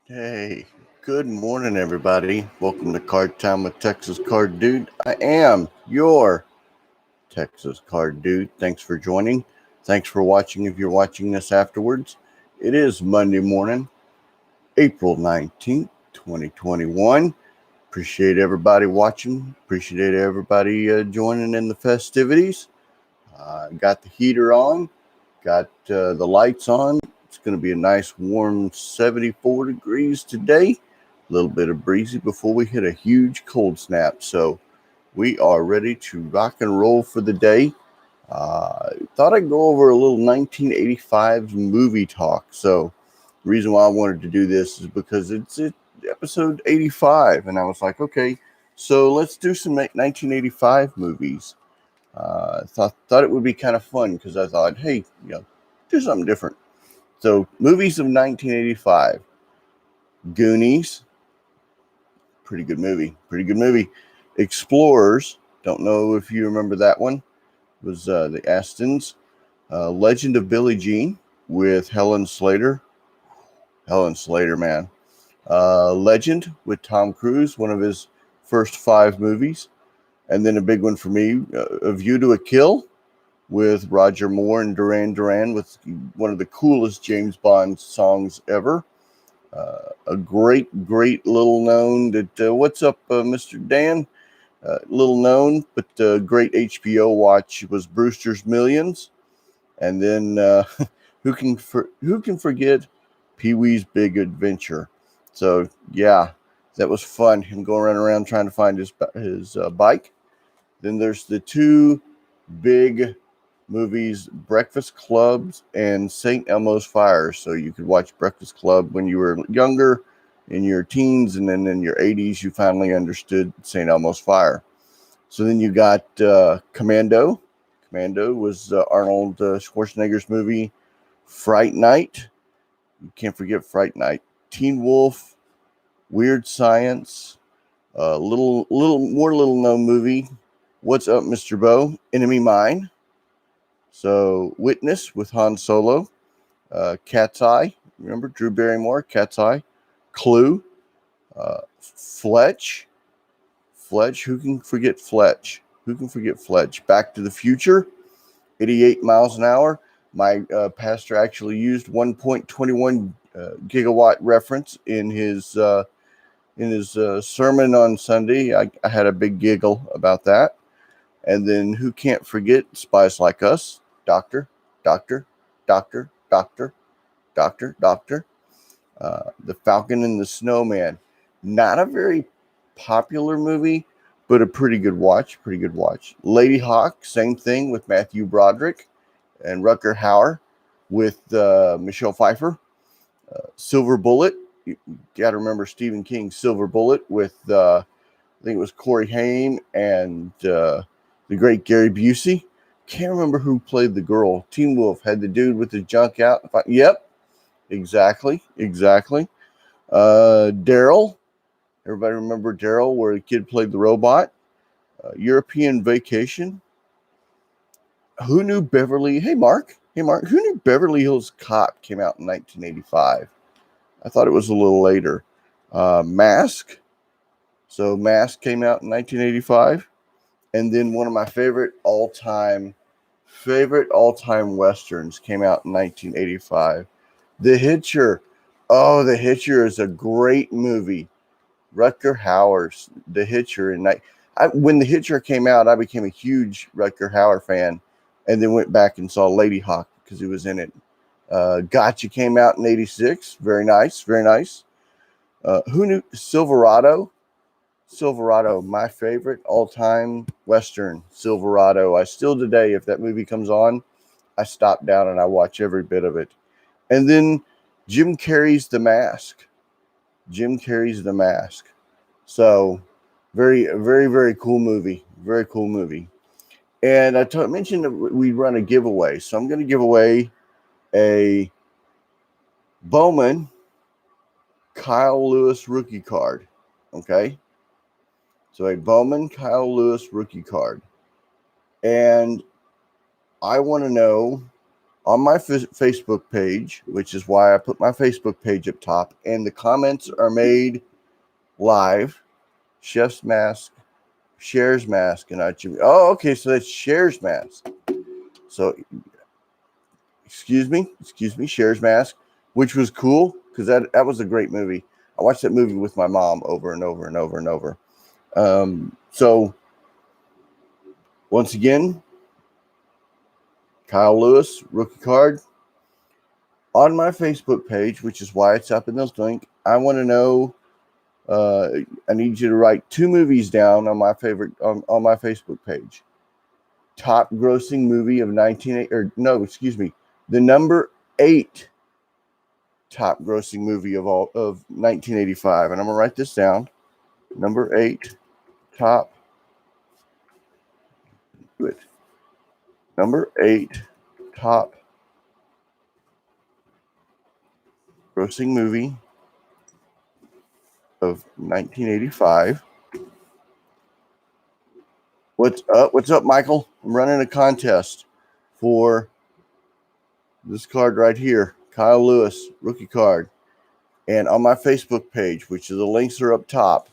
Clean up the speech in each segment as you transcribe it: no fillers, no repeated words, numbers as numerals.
Hey, good morning, everybody. Welcome to Card Time with Texas Card Dude. I am your Texas Card Dude. Thanks for joining. Thanks for watching if you're watching this afterwards. It is Monday morning, April 19th, 2021. Appreciate everybody watching. Appreciate everybody joining in the festivities. Got the heater on, got the lights on. It's going to be a nice warm 74 degrees today. A little bit of breezy before we hit a huge cold snap. So we are ready to rock and roll for the day. Thought I'd go over a little 1985 movie talk. So the reason why I wanted to do this is because it's episode 85. And I was like, okay, so let's do some 1985 movies. Thought it would be kind of fun because I thought, hey, do something different. So, movies of 1985. Goonies, pretty good movie. Pretty good movie. Explorers, don't know if you remember that one. It was the Astons. Legend of Billie Jean with Helen Slater. Helen Slater, man. Legend with Tom Cruise, one of his first 5 movies. And then a big one for me, A View to a Kill with Roger Moore and Duran Duran with one of the coolest James Bond songs ever. A great little known that, what's up, Mr. Dan? Little known, but great HBO watch was Brewster's Millions. And then who can forget Pee Wee's Big Adventure? So yeah, that was fun. Him going around trying to find his bike. Then there's the 2 big movies, Breakfast Clubs and St. Elmo's Fire. So you could watch Breakfast Club when you were younger, in your teens, and then in your 80s, you finally understood St. Elmo's Fire. So then you got Commando. Commando was Arnold Schwarzenegger's movie. Fright Night. You can't forget Fright Night. Teen Wolf. Weird Science. Little known movie. What's Up, Mr. Bo? Enemy Mine. So, Witness with Han Solo, Cat's Eye, remember Drew Barrymore, Cat's Eye, Clue, Fletch, who can forget Fletch? Who can forget Fletch? Back to the Future, 88 miles an hour. My pastor actually used 1.21 gigawatt reference in his sermon on Sunday. I had a big giggle about that. And then who can't forget Spies Like Us? Doctor. The Falcon and the Snowman. Not a very popular movie, but a pretty good watch. Lady Hawk, same thing with Matthew Broderick and Rutger Hauer with Michelle Pfeiffer. Silver Bullet. You got to remember Stephen King's Silver Bullet with, I think it was Corey Haim and the great Gary Busey. Can't remember who played the girl. Teen Wolf had the dude with the junk out. Yep, exactly. Daryl. Everybody remember Daryl, where the kid played the robot. European Vacation. Who knew Beverly? Hey, Mark. Who knew Beverly Hills Cop came out in 1985? I thought it was a little later. Mask. So Mask came out in 1985. And then one of my favorite all-time westerns came out in 1985. The Hitcher. Oh, The Hitcher is a great movie. Rutger Hauer's The Hitcher. And when The Hitcher came out, I became a huge Rutger Hauer fan, and then went back and saw Lady Hawk because he was in it. Gotcha came out in 86. Very nice. Who knew Silverado? My favorite all-time Western, Silverado. I still today, if that movie comes on, I stop down and I watch every bit of it. And then Jim Carrey's The Mask. So, very cool movie. And I mentioned that we'd run a giveaway. So I'm going to give away a Bowman Kyle Lewis rookie card. Okay? So a Bowman Kyle Lewis rookie card. And I want to know, on my Facebook page, which is why I put my Facebook page up top, and the comments are made live. Chef's Mask, Shares Mask, and oh, okay, so that's Shares Mask. So, excuse me, Shares Mask, which was cool because that was a great movie. I watched that movie with my mom over and over and over and over. So, once again, Kyle Lewis, rookie card. On my Facebook page, which is why it's up in this link, I want to know, I need you to write 2 movies down on my favorite, on my Facebook page. Top grossing movie of the number 8 top grossing movie of 1985. And I'm going to write this down. Number 8 top. Good. Number 8 top grossing movie of 1985. What's up, Michael? I'm running a contest for this card right here, Kyle Lewis, rookie card. And on my Facebook page, which the links are up top,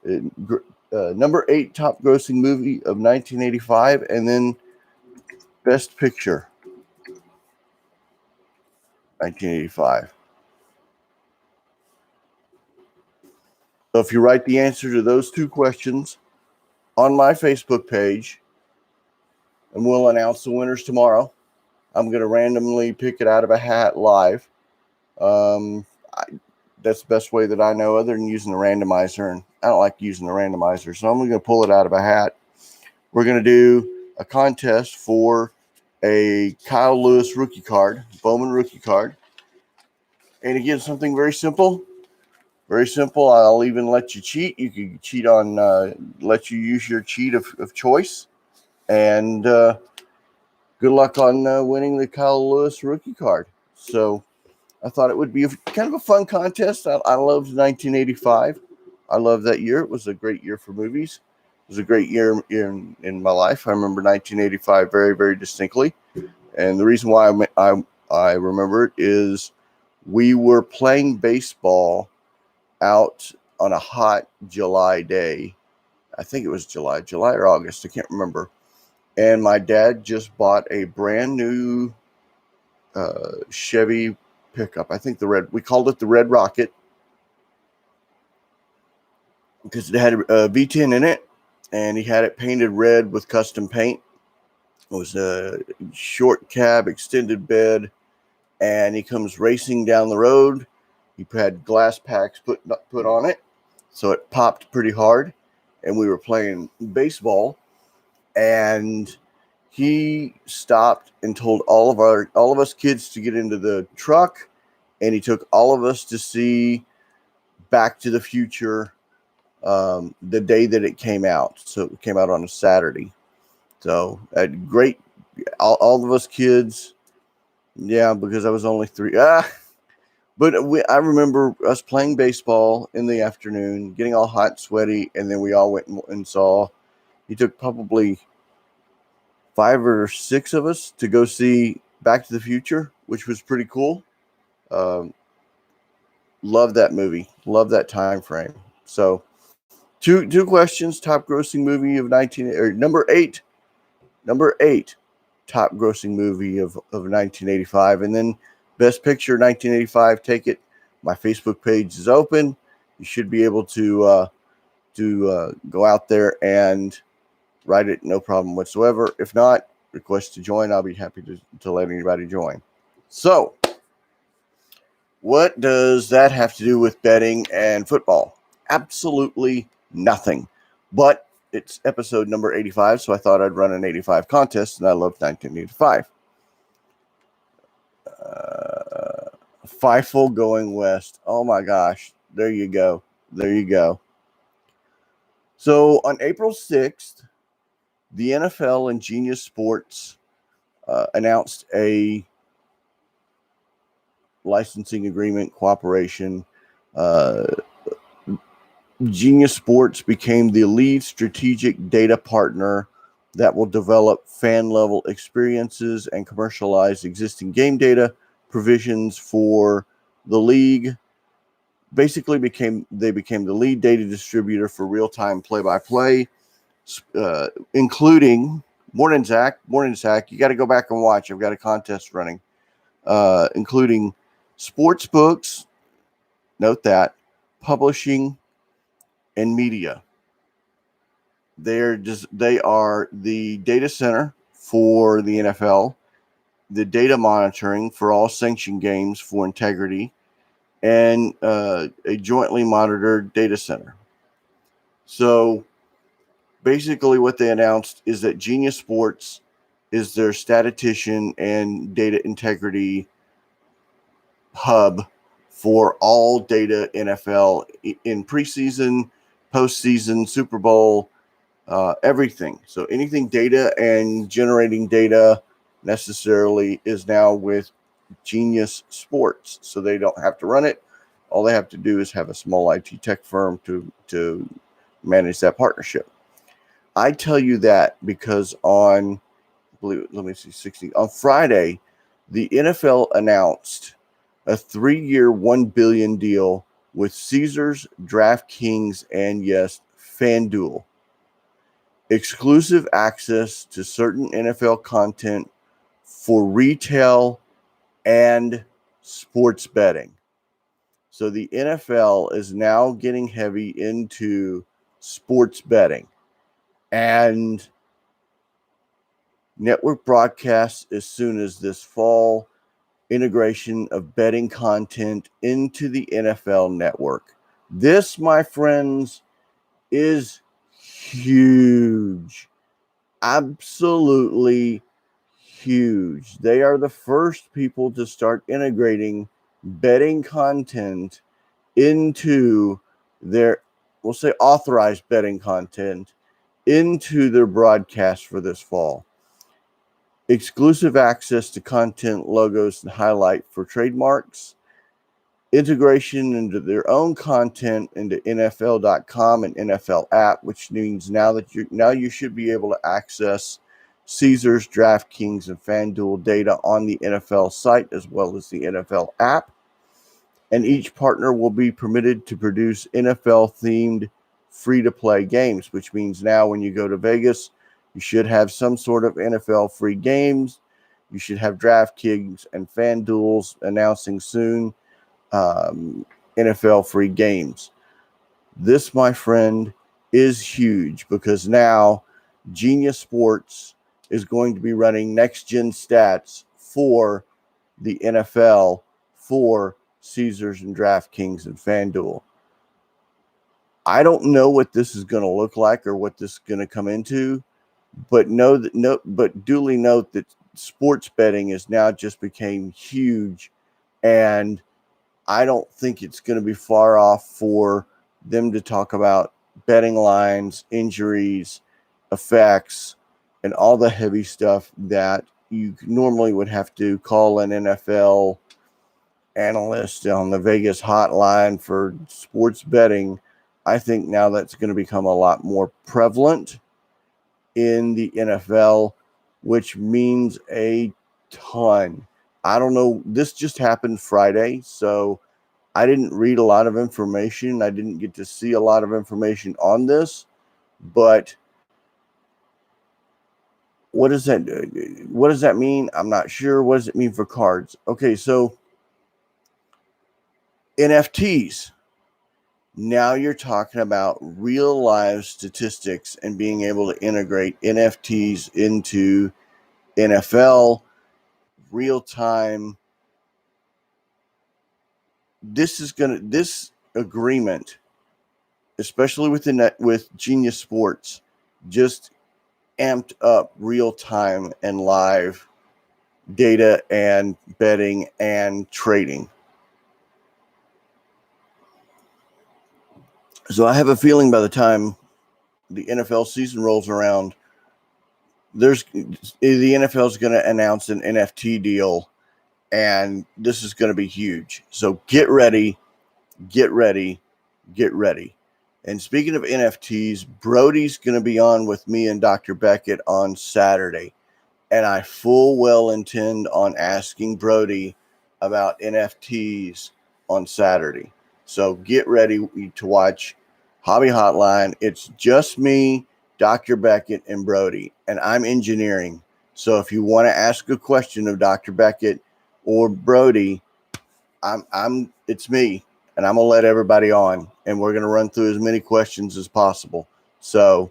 number 8 top grossing movie of 1985, and then best picture, 1985. So if you write the answer to those 2 questions on my Facebook page, and we'll announce the winners tomorrow. I'm going to randomly pick it out of a hat live. That's the best way that I know, other than using the randomizer, and I don't like using the randomizer, so I'm going to pull it out of a hat. We're going to do a contest for a Kyle Lewis rookie card, Bowman rookie card. And again, something very simple. Very simple. I'll even let you cheat. You can cheat on, let you use your cheat of choice. And good luck on winning the Kyle Lewis rookie card. So I thought it would be kind of a fun contest. I loved 1985. I love that year. It was a great year for movies. It was a great year in my life. I remember 1985 very, very distinctly. And the reason why I remember it is we were playing baseball out on a hot July day. I think it was July or August. I can't remember. And my dad just bought a brand new Chevy pickup. I think we called it the Red Rocket because it had a V10 in it, and he had it painted red with custom paint. It was a short cab, extended bed, and he comes racing down the road. He had glass packs put on it, so it popped pretty hard, and we were playing baseball, and he stopped and told all of us kids to get into the truck, and he took all of us to see Back to the Future the day that it came out. So it came out on a Saturday. So great, all of us kids. Yeah, because I was only 3. But I remember us playing baseball in the afternoon, getting all hot and sweaty, and then we all went and saw. He took probably 5 or 6 of us to go see Back to the Future, which was pretty cool. Love that movie. Love that time frame. So, two questions: top grossing movie of number 8 top grossing movie of 1985, and then best picture 1985. Take it. My Facebook page is open. You should be able to go out there and write it, no problem whatsoever. If not, request to join. I'll be happy to let anybody join. So, what does that have to do with betting and football? Absolutely nothing. But it's episode number 85, so I thought I'd run an 85 contest, and I love 1985. Fifel going west. Oh my gosh. There you go. So on April 6th, the NFL and Genius Sports announced a licensing agreement, cooperation. Genius Sports became the lead strategic data partner that will develop fan-level experiences and commercialize existing game data provisions for the league. Basically, became the lead data distributor for real-time play-by-play, including morning Zach. You got to go back and watch. I've got a contest running, including sports books. Note that publishing and media. They are the data center for the NFL, the data monitoring for all sanctioned games for integrity, and a jointly monitored data center. So basically what they announced is that Genius Sports is their statistician and data integrity hub for all data NFL in preseason, postseason, Super Bowl, everything. So anything data and generating data necessarily is now with Genius Sports. So they don't have to run it. All they have to do is have a small IT tech firm to manage that partnership. I tell you that because on Friday, the NFL announced a 3-year, $1 billion deal with Caesars, DraftKings, and yes, FanDuel. Exclusive access to certain NFL content for retail and sports betting. So the NFL is now getting heavy into sports betting and network broadcasts as soon as this fall, integration of betting content into the NFL network. This, my friends, is huge. Absolutely huge. They are the first people to start integrating betting content into their, we'll say, authorized betting content into their broadcast for this fall. Exclusive access to content, logos, and highlight for trademarks. Integration into their own content into NFL.com and NFL app, which means now you should be able to access Caesars, DraftKings, and FanDuel data on the NFL site as well as the NFL app. And each partner will be permitted to produce NFL-themed free-to-play games, which means now when you go to Vegas, you should have some sort of NFL free games. You should have DraftKings and FanDuel's announcing soon NFL free games. This, my friend, is huge because now Genius Sports is going to be running next-gen stats for the NFL for Caesars and DraftKings and FanDuel. I don't know what this is going to look like or what this is going to come into, but duly note that sports betting is now just became huge, and I don't think it's going to be far off for them to talk about betting lines, injuries, effects, and all the heavy stuff that you normally would have to call an NFL analyst on the Vegas hotline for sports betting. I think now that's going to become a lot more prevalent in the NFL, which means a ton. I don't know. This just happened Friday, so I didn't read a lot of information. I didn't get to see a lot of information on this, but what does that mean? I'm not sure. What does it mean for cards? Okay, so NFTs. Now you're talking about real live statistics and being able to integrate NFTs into NFL real time. This agreement, especially with Genius Sports, just amped up real time and live data and betting and trading. So I have a feeling by the time the NFL season rolls around, the NFL is going to announce an NFT deal, and this is going to be huge. So get ready. And speaking of NFTs, Brody's going to be on with me and Dr. Beckett on Saturday. And I full well intend on asking Brody about NFTs on Saturday. So get ready to watch Hobby Hotline. It's just me, Dr. Beckett, and Brody, and I'm engineering. So if you want to ask a question of Dr. Beckett or Brody, it's me, and I'm gonna let everybody on, and we're gonna run through as many questions as possible. So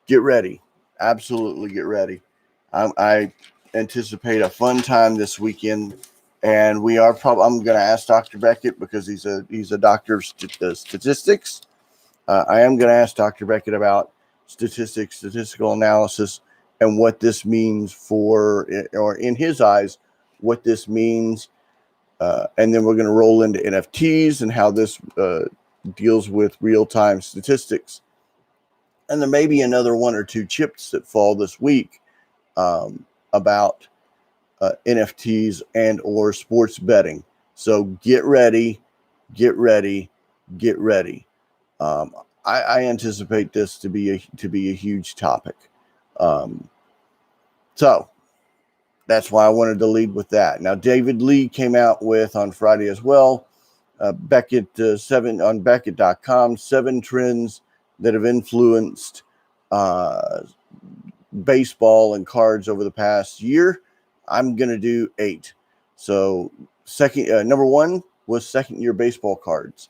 get ready, absolutely get ready. I anticipate a fun time this weekend, and we are probably. I'm going to ask Dr. Beckett because he's a doctor of statistics. I am going to ask Dr. Beckett about statistics, statistical analysis, and what this means for, or in his eyes, what this means. And then we're going to roll into NFTs and how this deals with real-time statistics. And there may be another one or two chips that fall this week about NFTs and or sports betting. So get ready, get ready, get ready. I anticipate this to be a huge topic. So that's why I wanted to lead with that. Now, David Lee came out with on Friday as well, Beckett 7 on Beckett.com, 7 trends that have influenced baseball and cards over the past year. I'm going to do 8. So number 1 was second year baseball cards.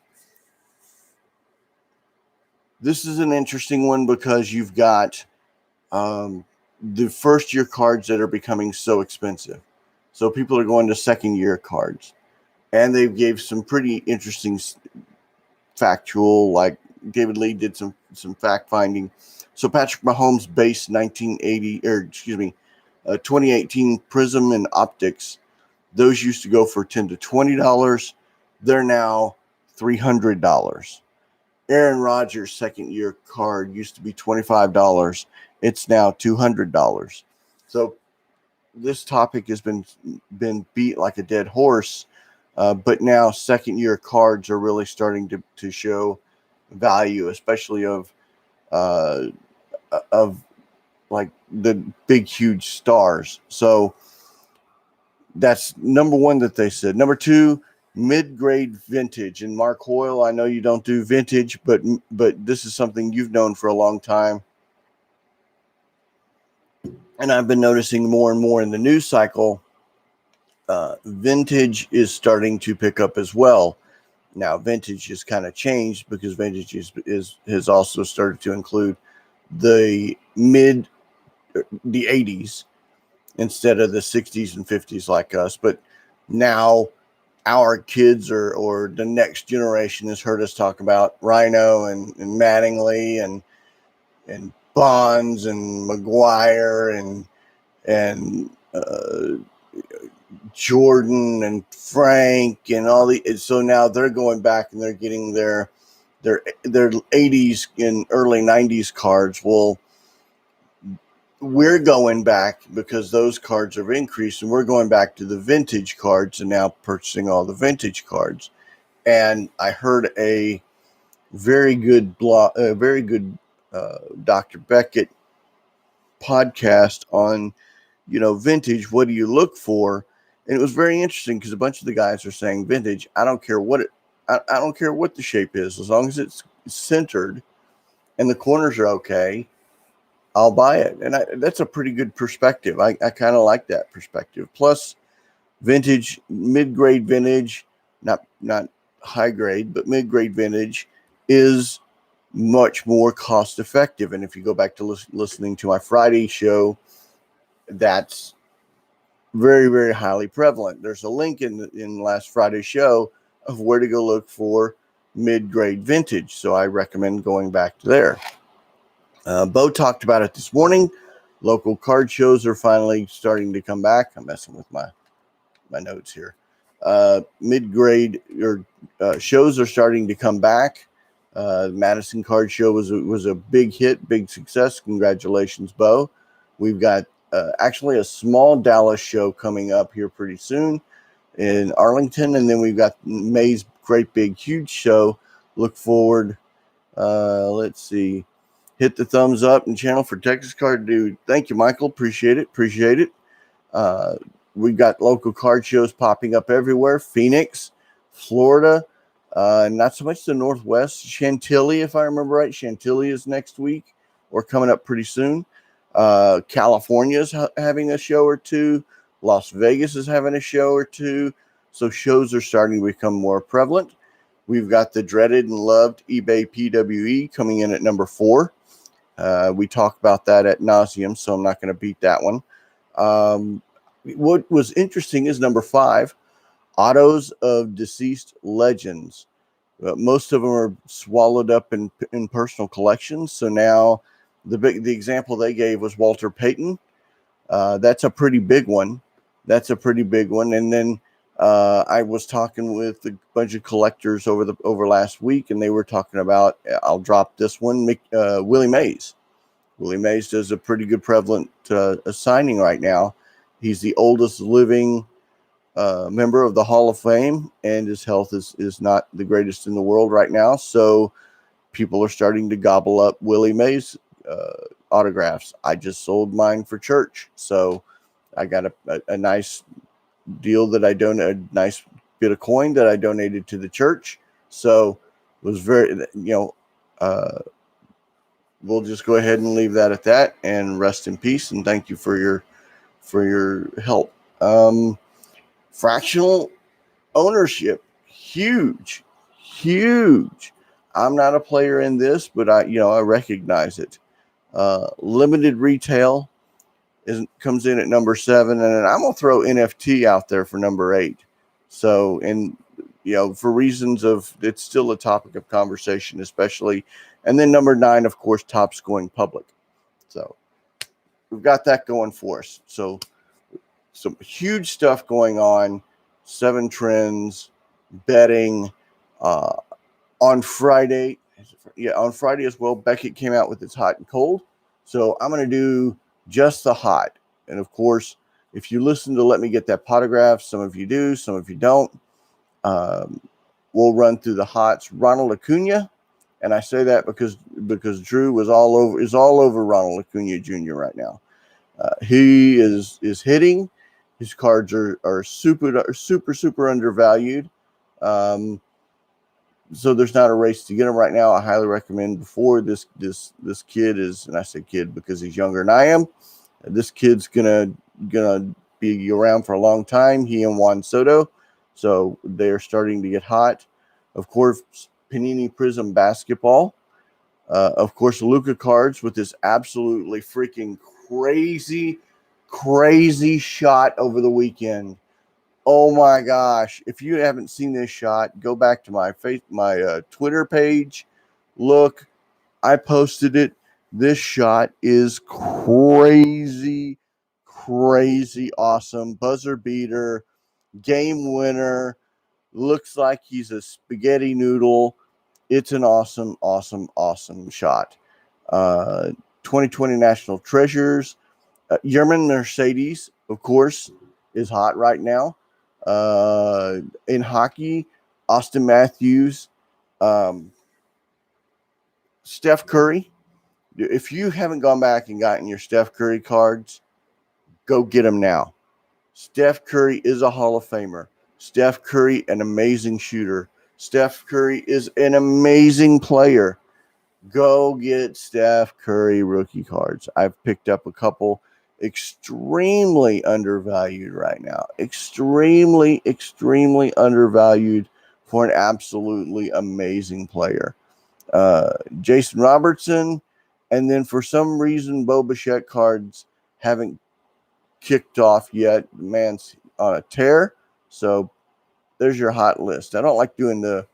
This is an interesting one because you've got the first year cards that are becoming so expensive. So people are going to second year cards, and they gave some pretty interesting factual, like David Lee did some fact finding. So Patrick Mahomes base 2018 Prism and Optics, those used to go for $10 to $20. They're now $300. Aaron Rodgers' second year card used to be $25. It's now $200. So this topic has been beat like a dead horse, but now second year cards are really starting to show value, especially of like the big huge stars. So that's number 1 that they said. Number 2, mid-grade vintage. And Mark Hoyle, I know you don't do vintage, but this is something you've known for a long time. And I've been noticing more and more in the news cycle, vintage is starting to pick up as well. Now, vintage has kind of changed because vintage has also started to include the 80s instead of the 60s and 50s like us. But now our kids or the next generation has heard us talk about Rhino and Mattingly and Bonds and McGuire and Jordan and Frank and all so now they're going back and they're getting their 80s and early 90s cards. Well, we're going back because those cards have increased, and we're going back to the vintage cards and now purchasing all the vintage cards. And I heard a very good Dr. Beckett podcast on, vintage. What do you look for? And it was very interesting because a bunch of the guys are saying vintage. I don't care what I don't care what the shape is, as long as it's centered and the corners are okay, I'll buy it. And that's a pretty good perspective. I kind of like that perspective. Plus, vintage, mid-grade vintage, not high grade, but mid-grade vintage is much more cost effective. And if you go back to listening to my Friday show, that's very, very highly prevalent. There's a link in last Friday's show of where to go look for mid-grade vintage. So I recommend going back to there. Bo talked about it this morning. Local card shows are finally starting to come back. I'm messing with my notes here. Mid-grade shows are starting to come back. Madison Card Show was a big hit, big success. Congratulations, Bo. We've got actually a small Dallas show coming up here pretty soon in Arlington, and then we've got May's great big huge show look forward. Let's see. Hit the thumbs up and channel for Texas Card Dude. Thank you, Michael. Appreciate it. We've got local card shows popping up everywhere. Phoenix, Florida, not so much the Northwest. Chantilly, if I remember right. Chantilly is next week or coming up pretty soon. California is having a show or two. Las Vegas is having a show or two. So shows are starting to become more prevalent. We've got the dreaded and loved eBay PWE coming in at number 4. We talk about that at nauseum, so I'm not going to beat that one. What was interesting is number 5, autos of deceased legends. Most of them are swallowed up in personal collections. So now the example they gave was Walter Payton. That's a pretty big one. And then I was talking with a bunch of collectors over last week, and they were talking about, I'll drop this one, Willie Mays. Willie Mays does a pretty good prevalent signing right now. He's the oldest living member of the Hall of Fame, and his health is not the greatest in the world right now. So people are starting to gobble up Willie Mays autographs. I just sold mine for church, so I got a nice deal that I donated, a nice bit of coin that I donated to the church. So it was very, we'll just go ahead and leave that at that, and rest in peace. And thank you for your help. Fractional ownership, huge. I'm not a player in this, but I recognize it. Limited retail comes in at number 7, and I'm gonna throw NFT out there for number 8. So, and for reasons of, it's still a topic of conversation, especially. And then number 9, of course, Topps going public. So we've got that going for us. So some huge stuff going on. 7 trends, betting. On Friday as well, Beckett came out with its hot and cold. So I'm going to do just the hot. And of course, if you listen to Let Me Get That Potograph, some of you do, some of you don't. We'll run through the hots. Ronald Acuna, and I say that because Drew is all over Ronald Acuna Jr. right now. He is hitting. His cards are super undervalued. So there's not a race to get him right now. I highly recommend before this kid is, and I say kid because he's younger than I am. This kid's gonna be around for a long time. He and Juan Soto, so they're starting to get hot. Of course, Panini Prism basketball. Of course, Luka cards with this absolutely freaking crazy shot over the weekend. Oh my gosh. If you haven't seen this shot, go back to my Twitter page. Look, I posted it. This shot is crazy awesome. Buzzer beater, game winner. Looks like he's a spaghetti noodle. It's an awesome shot. 2020 National Treasures. Yerman Mercedes, of course, is hot right now. In hockey, Austin Matthews, Steph Curry. If you haven't gone back and gotten your Steph Curry cards, go get them now. Steph Curry is a Hall of Famer. Steph Curry, an amazing shooter. Steph Curry is an amazing player. Go get Steph Curry rookie cards. I've picked up a couple. Extremely undervalued right now. Extremely undervalued for an absolutely amazing player. Jason Robertson, and then for some reason, Bo Bichette cards haven't kicked off yet. The man's on a tear. So there's your hot list. I don't like doing the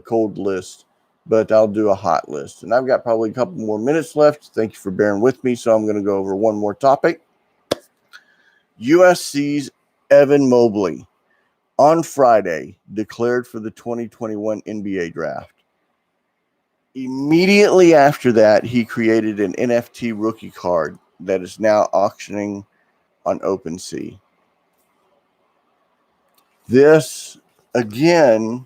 cold list, but I'll do a hot list. And I've got probably a couple more minutes left. Thank you for bearing with me. So I'm going to go over one more topic. USC's Evan Mobley on Friday declared for the 2021 NBA draft. Immediately after that, he created an NFT rookie card that is now auctioning on OpenSea. This, again,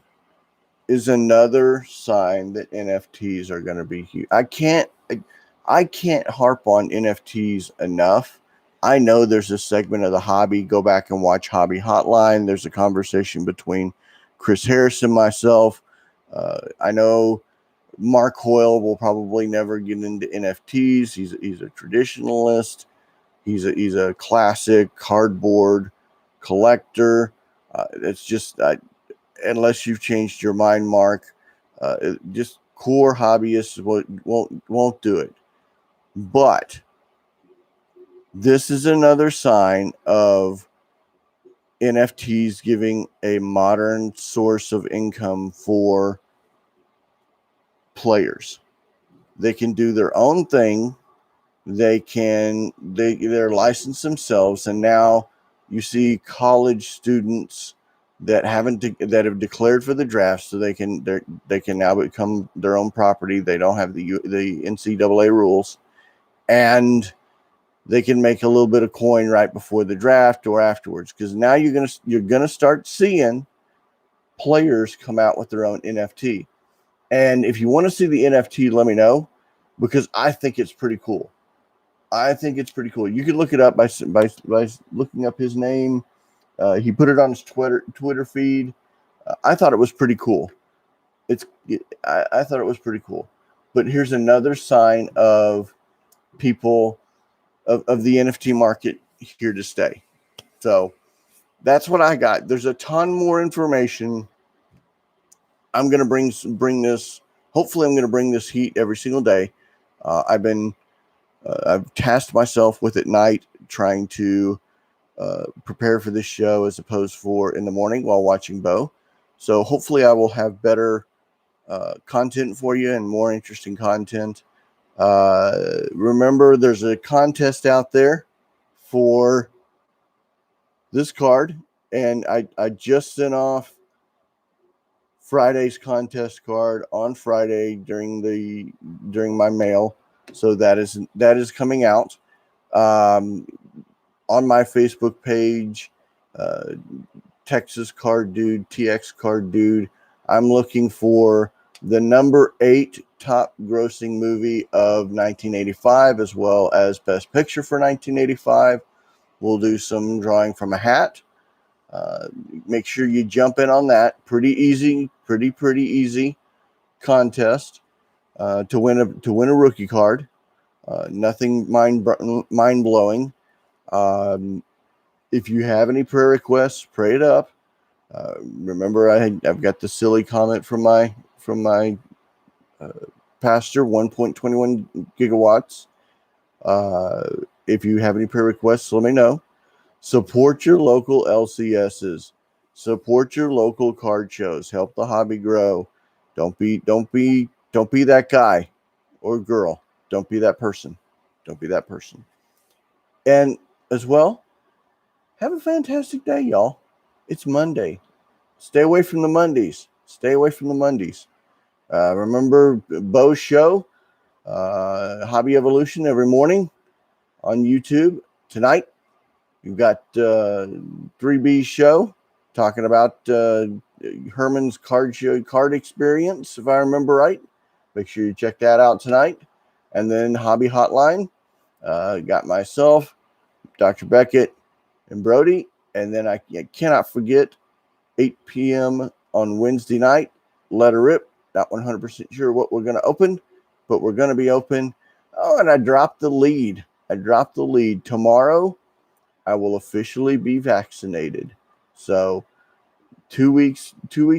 is another sign that NFTs are going to be huge. I can't harp on NFTs enough. I know there's a segment of the hobby. Go back and watch Hobby Hotline. There's a conversation between Chris Harris and myself. I know Mark Hoyle will probably never get into NFTs. He's a traditionalist. He's a classic cardboard collector. It's just unless you've changed your mind, Mark, just core hobbyists won't do it. But this is another sign of NFTs giving a modern source of income for players. They can do their own thing. They're licensed themselves, and now you see college students that have declared for the draft, so they can now become their own property. They don't have the NCAA rules, and they can make a little bit of coin right before the draft or afterwards, because now you're gonna start seeing players come out with their own NFT. And if you want to see the NFT, let me know, because I think it's pretty cool. You can look it up by looking up his name. He put it on his Twitter feed. I thought it was pretty cool. I thought it was pretty cool. But here's another sign of people of the NFT market here to stay. So that's what I got. There's a ton more information. I'm going to bring this. Hopefully, I'm going to bring this heat every single day. I've tasked myself with at night trying to prepare for this show as opposed for in the morning while watching Bo. So hopefully I will have better content for you and more interesting content. Remember, there's a contest out there for this card, and I just sent off Friday's contest card on Friday during my mail. So that is coming out on my Facebook page, Texas Card Dude, TX Card Dude. I'm looking for the number 8 top grossing movie of 1985, as well as Best Picture for 1985. We'll do some drawing from a hat. Make sure you jump in on that. Pretty easy contest to win a rookie card. Nothing mind blowing. If you have any prayer requests, pray it up. Remember, I've got the silly comment from my pastor, 1.21 gigawatts. If you have any prayer requests, let me know. Support your local LCSs. Support your local card shows. Help the hobby grow. Don't be that guy or girl. Don't be that person. And as well, have a fantastic day, y'all. It's Monday. Stay away from the Mondays. Remember Bo's show, Hobby Evolution, every morning on YouTube. Tonight, you've got 3B's show talking about Herman's card experience, if I remember right. Make sure you check that out tonight. And then Hobby Hotline, got myself, Dr. Beckett, and Brody. And then I cannot forget 8 p.m. on Wednesday night, Let Her Rip. Not 100% sure what we're going to open, but we're going to be open. Oh, and I dropped the lead. Tomorrow, I will officially be vaccinated. So 2 weeks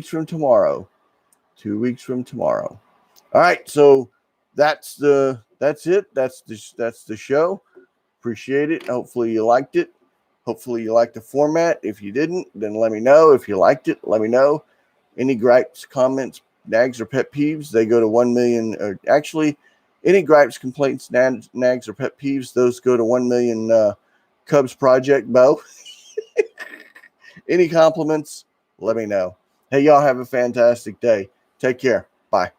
from tomorrow. All right, so that's it. That's the show. Appreciate it. Hopefully you liked it. Hopefully you liked the format. If you didn't, then let me know. If you liked it, let me know. Any gripes, comments, nags, or pet peeves, they go to 1 million. Or actually, any gripes, complaints, nags, or pet peeves, those go to 1 million Cubs Project, Bo. Any compliments, let me know. Hey, y'all have a fantastic day. Take care. Bye.